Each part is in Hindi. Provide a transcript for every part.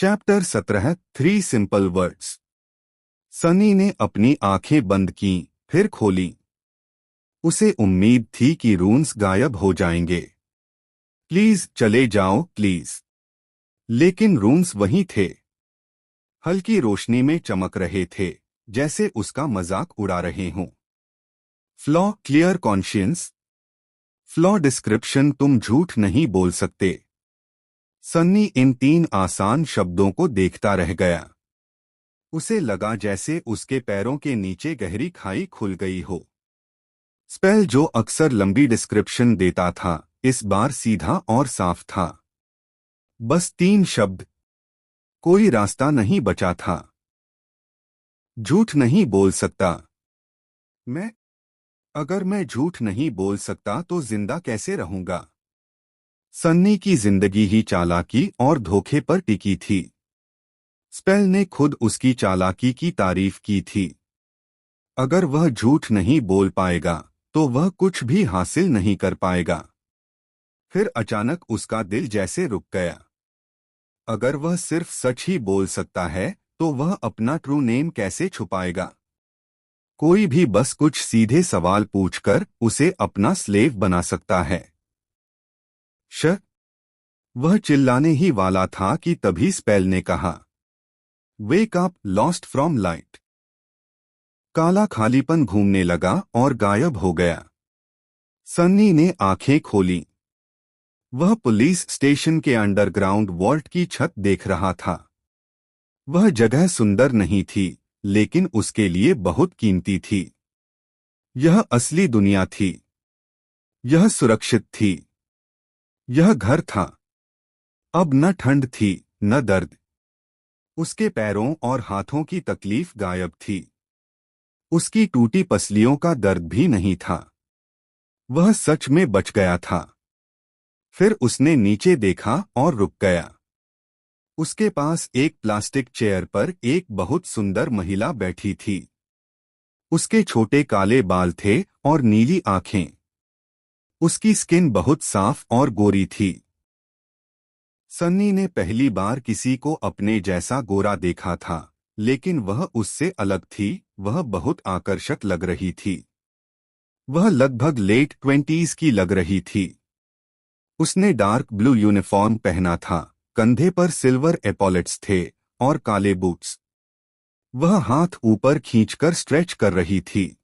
Chapter 17 3 simple words. सनी ने अपनी आंखें बंद की, फिर खोली। उसे उम्मीद थी कि रून्स गायब हो जाएंगे। प्लीज चले जाओ, प्लीज। लेकिन रून्स वहीं थे, हल्की रोशनी में चमक रहे थे, जैसे उसका मजाक उड़ा रहे हों। Flaw clear conscience. Flaw description तुम झूठ नहीं बोल सकते। सन्नी इन 3 आसान शब्दों को देखता रह गया। उसे लगा जैसे उसके पैरों के नीचे गहरी खाई खुल गई हो। स्पेल जो अक्सर लंबी डिस्क्रिप्शन देता था, इस बार सीधा और साफ था। बस 3 शब्द। कोई रास्ता नहीं बचा था। झूठ नहीं बोल सकता। मैं? अगर मैं झूठ नहीं बोल सकता तो जिंदा कैसे रहूंगा? सन्नी की जिंदगी ही चालाकी और धोखे पर टिकी थी। स्पेल ने खुद उसकी चालाकी की तारीफ की थी। अगर वह झूठ नहीं बोल पाएगा तो वह कुछ भी हासिल नहीं कर पाएगा। फिर अचानक उसका दिल जैसे रुक गया। अगर वह सिर्फ सच ही बोल सकता है तो वह अपना ट्रू नेम कैसे छुपाएगा? कोई भी बस कुछ सीधे सवाल पूछकर उसे अपना स्लेव बना सकता है। वह चिल्लाने ही वाला था कि तभी स्पेल ने कहा, wake up, lost from light. काला खालीपन घूमने लगा और गायब हो गया। सन्नी ने आंखें खोली। वह पुलिस स्टेशन के अंडरग्राउंड वॉल्ट की छत देख रहा था। वह जगह सुंदर नहीं थी, लेकिन उसके लिए बहुत कीमती थी। यह असली दुनिया थी। यह सुरक्षित थी। यह घर था। अब न ठंड थी, न दर्द। उसके पैरों और हाथों की तकलीफ गायब थी। उसकी टूटी पसलियों का दर्द भी नहीं था। वह सच में बच गया था। फिर उसने नीचे देखा और रुक गया। उसके पास एक प्लास्टिक चेयर पर एक बहुत सुंदर महिला बैठी थी। उसके छोटे काले बाल थे और नीली आंखें। उसकी स्किन बहुत साफ और गोरी थी। सन्नी ने पहली बार किसी को अपने जैसा गोरा देखा था, लेकिन वह उससे अलग थी। वह बहुत आकर्षक लग रही थी। वह लगभग लेट 20s की लग रही थी। उसने डार्क ब्लू यूनिफॉर्म पहना था, कंधे पर सिल्वर एपॉलेट्स थे और काले बूट्स। वह हाथ ऊपर खींचकर स्ट्रेच कर रही थी।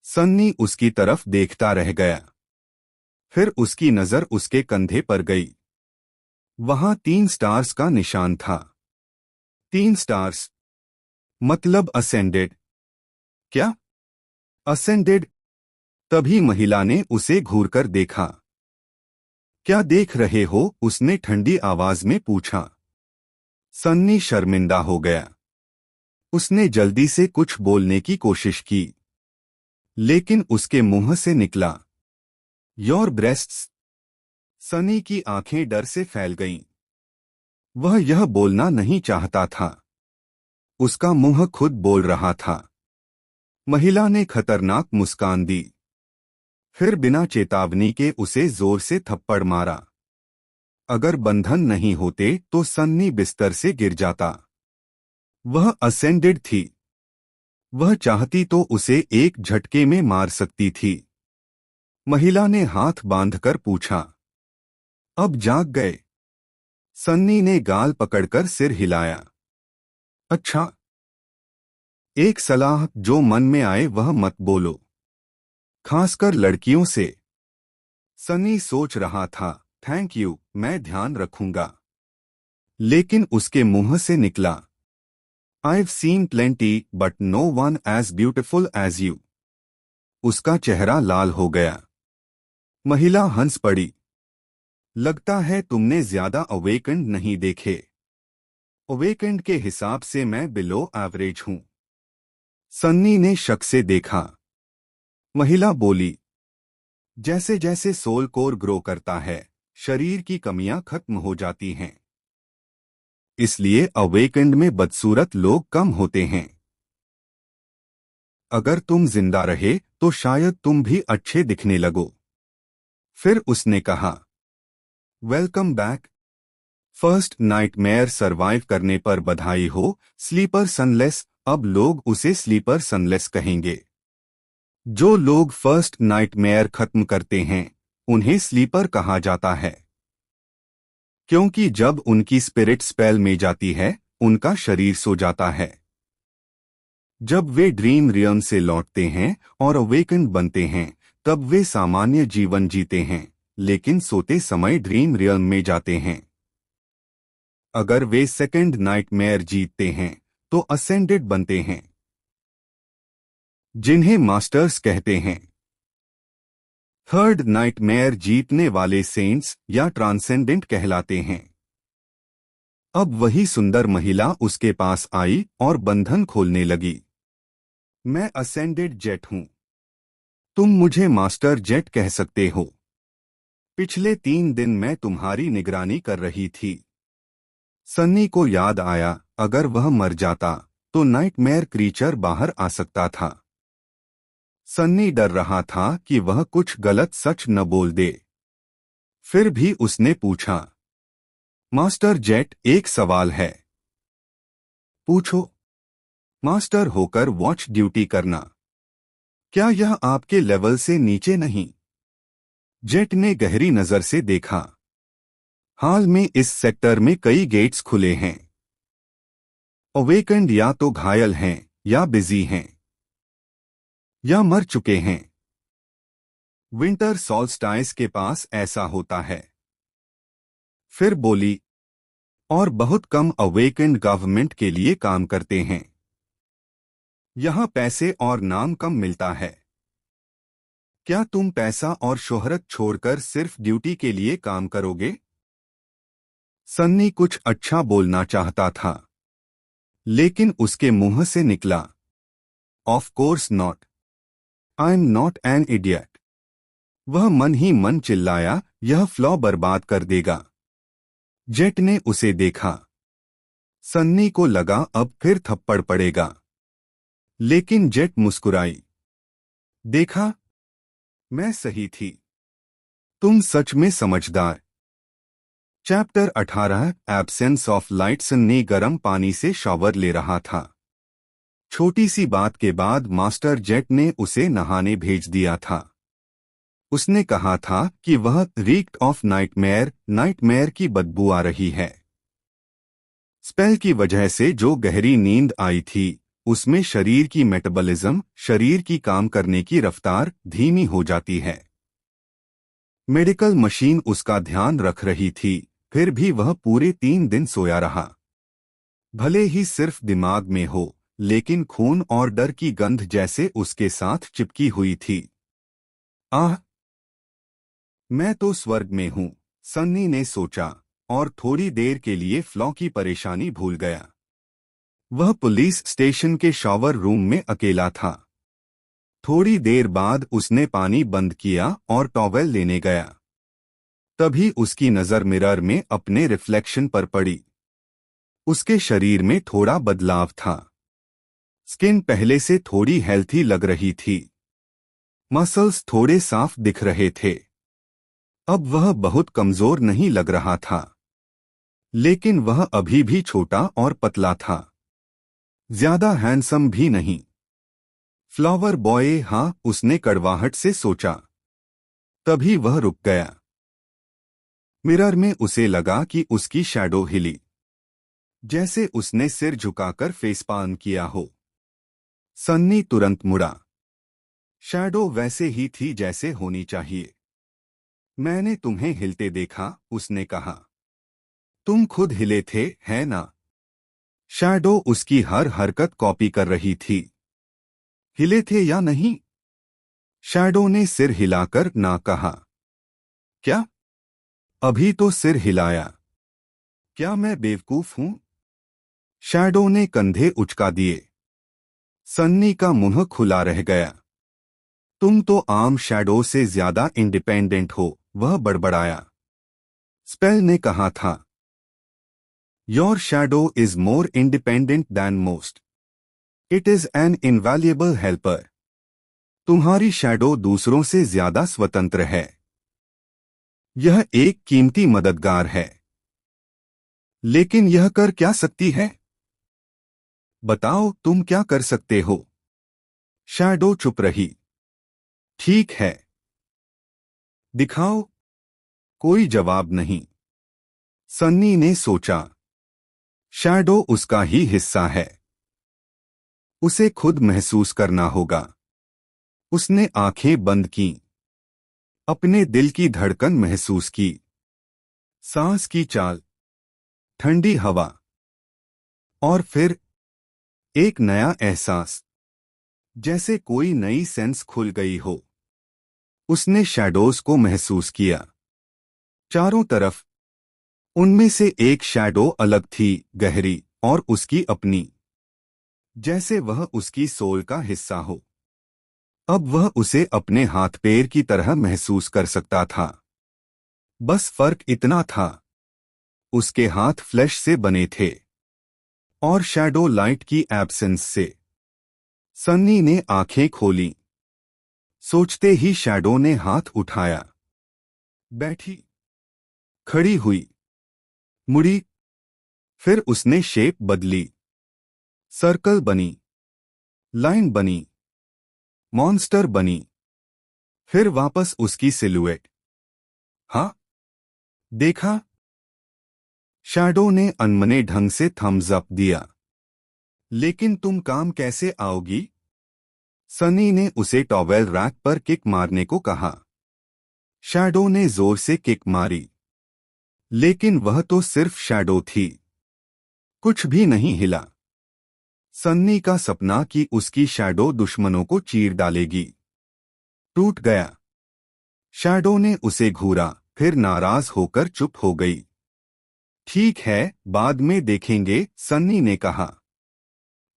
सन्नी उसकी तरफ देखता रह गया। फिर उसकी नजर उसके कंधे पर गई। वहां 3 स्टार्स का निशान था। 3 स्टार्स मतलब असेंडेड। क्या? असेंडेड? तभी महिला ने उसे घूरकर देखा। क्या देख रहे हो? उसने ठंडी आवाज में पूछा। सन्नी शर्मिंदा हो गया। उसने जल्दी से कुछ बोलने की कोशिश की, लेकिन उसके मुंह से निकला, योर ब्रेस्ट्स। सनी की आंखें डर से फैल गईं। वह यह बोलना नहीं चाहता था। उसका मुंह खुद बोल रहा था। महिला ने खतरनाक मुस्कान दी। फिर बिना चेतावनी के उसे जोर से थप्पड़ मारा। अगर बंधन नहीं होते तो सन्नी बिस्तर से गिर जाता। वह असेंडेड थी। वह चाहती तो उसे एक झटके में मार सकती थी। महिला ने हाथ बांधकर पूछा, अब जाग गए? सन्नी ने गाल पकड़कर सिर हिलाया। अच्छा। एक सलाह, जो मन में आए वह मत बोलो, खासकर लड़कियों से। सन्नी सोच रहा था, थैंक यू, मैं ध्यान रखूंगा। लेकिन उसके मुंह से निकला, I've seen plenty, but no one as beautiful as you। उसका चेहरा लाल हो गया। महिला हंस पड़ी। लगता है तुमने ज्यादा अवेकेंड नहीं देखे। अवेकेंड के हिसाब से मैं बिलो एवरेज हूं। सन्नी ने शक से देखा। महिला बोली, जैसे जैसे सोल कोर ग्रो करता है, शरीर की कमियां खत्म हो जाती हैं। इसलिए अवेकेंड में बदसूरत लोग कम होते हैं। अगर तुम जिंदा रहे तो शायद तुम भी अच्छे दिखने लगो। फिर उसने कहा, welcome back. First nightmare survive करने पर बधाई हो। स्लीपर सनलेस, अब लोग उसे स्लीपर सनलेस कहेंगे। जो लोग फर्स्ट नाइटमेयर खत्म करते हैं उन्हें स्लीपर कहा जाता है, क्योंकि जब उनकी स्पिरिट स्पेल में जाती है उनका शरीर सो जाता है। जब वे ड्रीम रियम से लौटते हैं और अवेकन बनते हैं तब वे सामान्य जीवन जीते हैं, लेकिन सोते समय ड्रीम रियम में जाते हैं। अगर वे सेकंड नाइटमेयर जीतते हैं तो असेंडेड बनते हैं, जिन्हें मास्टर्स कहते हैं। थर्ड नाइटमेयर जीतने वाले सेंट्स या ट्रांसेंडेंट कहलाते हैं। अब वही सुंदर महिला उसके पास आई और बंधन खोलने लगी। मैं असेंडेड जेट हूं। तुम मुझे मास्टर जेट कह सकते हो। पिछले 3 दिन मैं तुम्हारी निगरानी कर रही थी। सन्नी को याद आया, अगर वह मर जाता तो नाइटमेयर क्रीचर बाहर आ सकता था। सन्नी डर रहा था कि वह कुछ गलत सच न बोल दे। फिर भी उसने पूछा, मास्टर जेट, एक सवाल है। पूछो। मास्टर होकर वॉच ड्यूटी करना, क्या यह आपके लेवल से नीचे नहीं? जेट ने गहरी नजर से देखा। हाल में इस सेक्टर में कई गेट्स खुले हैं। अवेकन्ड या तो घायल हैं या बिजी हैं या मर चुके हैं। विंटर सॉल्स्टाइस के पास ऐसा होता है। फिर बोली, और बहुत कम अवेकन्ड गवर्नमेंट के लिए काम करते हैं। यहां पैसे और नाम कम मिलता है। क्या तुम पैसा और शोहरत छोड़कर सिर्फ ड्यूटी के लिए काम करोगे? सन्नी कुछ अच्छा बोलना चाहता था, लेकिन उसके मुंह से निकला, of course not. I am not an idiot. वह मन ही मन चिल्लाया, यह फ्लॉ बर्बाद कर देगा। जेट ने उसे देखा। सन्नी को लगा अब फिर थप्पड़ पड़ेगा, लेकिन जेट मुस्कुराई। देखा, मैं सही थी। तुम सच में समझदार। Chapter 18 absence of light. Sunny गर्म पानी से शॉवर ले रहा था। छोटी सी बात के बाद मास्टर जेट ने उसे नहाने भेज दिया था। उसने कहा था कि वह रीक्ड ऑफ नाइटमेयर की बदबू आ रही है। स्पेल की वजह से जो गहरी नींद आई थी उसमें शरीर की मेटाबॉलिज्म, शरीर की काम करने की रफ्तार धीमी हो जाती है। मेडिकल मशीन उसका ध्यान रख रही थी, फिर भी वह पूरे 3 दिन सोया रहा। भले ही सिर्फ दिमाग में हो, लेकिन खून और डर की गंध जैसे उसके साथ चिपकी हुई थी। आह, मैं तो स्वर्ग में हूं, सन्नी ने सोचा, और थोड़ी देर के लिए फ्लॉ की परेशानी भूल गया। वह पुलिस स्टेशन के शॉवर रूम में अकेला था। थोड़ी देर बाद उसने पानी बंद किया और टॉवेल लेने गया। तभी उसकी नजर मिरर में अपने रिफ्लेक्शन पर पड़ी। उसके शरीर में थोड़ा बदलाव था। स्किन पहले से थोड़ी हेल्थी लग रही थी। मसल्स थोड़े साफ दिख रहे थे। अब वह बहुत कमजोर नहीं लग रहा था, लेकिन वह अभी भी छोटा और पतला था। ज्यादा हैंडसम भी नहीं। फ्लावर बॉय, हाँ, उसने कड़वाहट से सोचा। तभी वह रुक गया। मिरर में उसे लगा कि उसकी शैडो हिली, जैसे उसने सिर झुकाकर फेसपाल्म किया हो। सन्नी तुरंत मुड़ा। शैडो वैसे ही थी जैसे होनी चाहिए। मैंने तुम्हें हिलते देखा, उसने कहा। तुम खुद हिले थे, है ना? शैडो उसकी हर हरकत कॉपी कर रही थी। हिले थे या नहीं? शैडो ने सिर हिलाकर ना कहा। क्या? अभी तो सिर हिलाया। क्या मैं बेवकूफ हूं? शैडो ने कंधे उचका दिए। सन्नी का मुंह खुला रह गया। तुम तो आम शैडो से ज्यादा इंडिपेंडेंट हो, वह बड़बड़ाया। स्पेल ने कहा था, your shadow is more independent than most. It is an invaluable helper. तुम्हारी शैडो दूसरों से ज्यादा स्वतंत्र है। यह एक कीमती मददगार है। लेकिन यह कर क्या सकती है? बताओ तुम क्या कर सकते हो? शैडो चुप रही। ठीक है, दिखाओ। कोई जवाब नहीं। सन्नी ने सोचा, शैडो उसका ही हिस्सा है, उसे खुद महसूस करना होगा। उसने आंखें बंद कीं, अपने दिल की धड़कन महसूस की, सांस की चाल, ठंडी हवा, और फिर एक नया एहसास, जैसे कोई नई सेंस खुल गई हो। उसने शैडोज को महसूस किया, चारों तरफ। उनमें से एक शैडो अलग थी, गहरी और उसकी अपनी, जैसे वह उसकी सोल का हिस्सा हो। अब वह उसे अपने हाथ पैर की तरह महसूस कर सकता था। बस फर्क इतना था, उसके हाथ फ्लैश से बने थे और शैडो लाइट की एब्सेंस से। सन्नी ने आंखें खोली। सोचते ही शैडो ने हाथ उठाया, बैठी, खड़ी हुई, मुड़ी। फिर उसने शेप बदली, सर्कल बनी, लाइन बनी, मॉन्स्टर बनी। फिर वापस उसकी सिलुएट। हाँ, देखा? शैडो ने अनमने ढंग से थम्स अप दिया। लेकिन तुम काम कैसे आओगी? सनी ने उसे टॉवेल रैक पर किक मारने को कहा। शैडो ने जोर से किक मारी, लेकिन वह तो सिर्फ शैडो थी, कुछ भी नहीं हिला। सन्नी का सपना कि उसकी शैडो दुश्मनों को चीर डालेगी टूट गया। शैडो ने उसे घूरा, फिर नाराज होकर चुप हो गई। ठीक है, बाद में देखेंगे, सन्नी ने कहा।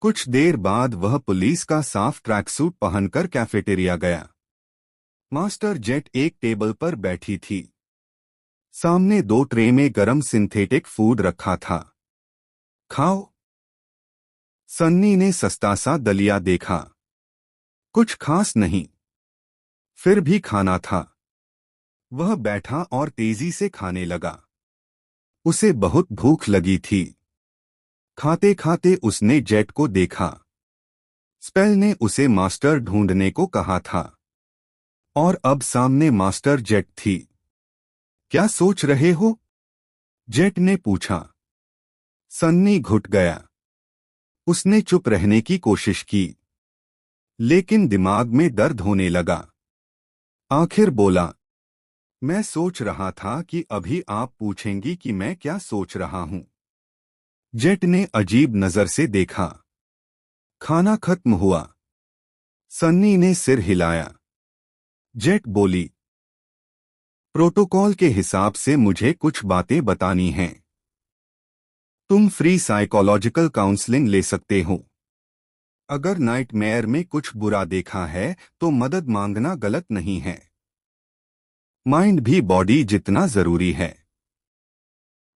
कुछ देर बाद वह पुलिस का साफ ट्रैकसूट पहनकर कैफेटेरिया गया। मास्टर जेट एक टेबल पर बैठी थी। सामने 2 ट्रे में गरम सिंथेटिक फूड रखा था। खाओ। सन्नी ने सस्ता सा दलिया देखा। कुछ खास नहीं, फिर भी खाना था। वह बैठा और तेजी से खाने लगा। उसे बहुत भूख लगी थी। खाते खाते उसने जेट को देखा। स्पेल ने उसे मास्टर ढूंढने को कहा था, और अब सामने मास्टर जेट थी। क्या सोच रहे हो? जेट ने पूछा। सन्नी घुट गया। उसने चुप रहने की कोशिश की, लेकिन दिमाग में दर्द होने लगा। आखिर बोला, मैं सोच रहा था कि अभी आप पूछेंगी कि मैं क्या सोच रहा हूं। जेट ने अजीब नजर से देखा। खाना खत्म हुआ। सन्नी ने सिर हिलाया। जेट बोली, प्रोटोकॉल के हिसाब से मुझे कुछ बातें बतानी हैं। तुम फ्री साइकोलॉजिकल काउंसलिंग ले सकते हो। अगर नाइटमेयर में कुछ बुरा देखा है तो मदद मांगना गलत नहीं है। माइंड भी बॉडी जितना जरूरी है।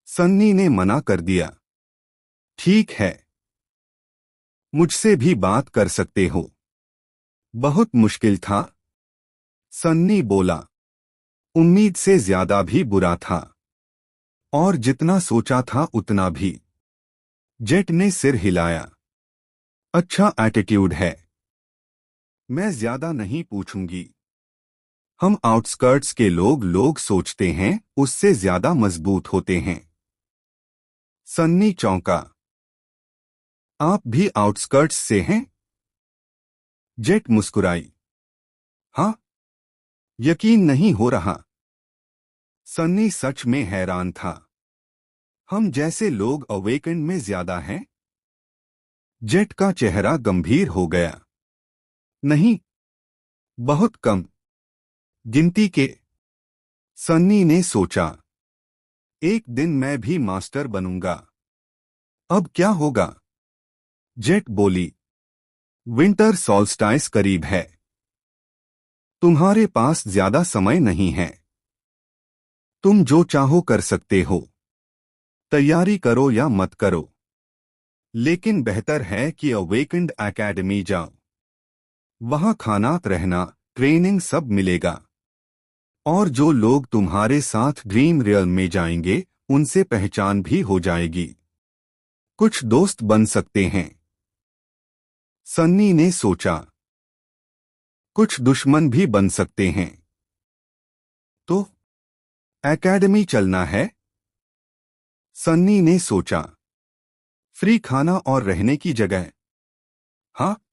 सन्नी ने मना कर दिया। ठीक है, मुझसे भी बात कर सकते हो। बहुत मुश्किल था, सन्नी बोला। उम्मीद से ज्यादा भी बुरा था, और जितना सोचा था उतना भी। जेट ने सिर हिलाया। अच्छा एटीट्यूड है। मैं ज्यादा नहीं पूछूंगी। हम आउटस्कर्ट्स के लोग सोचते हैं उससे ज्यादा मजबूत होते हैं। सन्नी चौंका। आप भी आउटस्कर्ट्स से हैं? जेट मुस्कुराई। हाँ, यकीन नहीं हो रहा। सन्नी सच में हैरान था। हम जैसे लोग अवेकन में ज्यादा हैं? जेट का चेहरा गंभीर हो गया। नहीं, बहुत कम, गिनती के। सन्नी ने सोचा, एक दिन मैं भी मास्टर बनूंगा। अब क्या होगा? जेट बोली, विंटर सॉल्स्टाइस करीब है। तुम्हारे पास ज्यादा समय नहीं है। तुम जो चाहो कर सकते हो। तैयारी करो या मत करो, लेकिन बेहतर है कि अवेकेंड एकेडमी जाओ। वहां खाना, रहना, ट्रेनिंग सब मिलेगा। और जो लोग तुम्हारे साथ ड्रीम रियल में जाएंगे उनसे पहचान भी हो जाएगी। कुछ दोस्त बन सकते हैं। सन्नी ने सोचा। कुछ दुश्मन भी बन सकते हैं। तो एकेडमी चलना है? सन्नी ने सोचा। फ्री खाना और रहने की जगह। हाँ,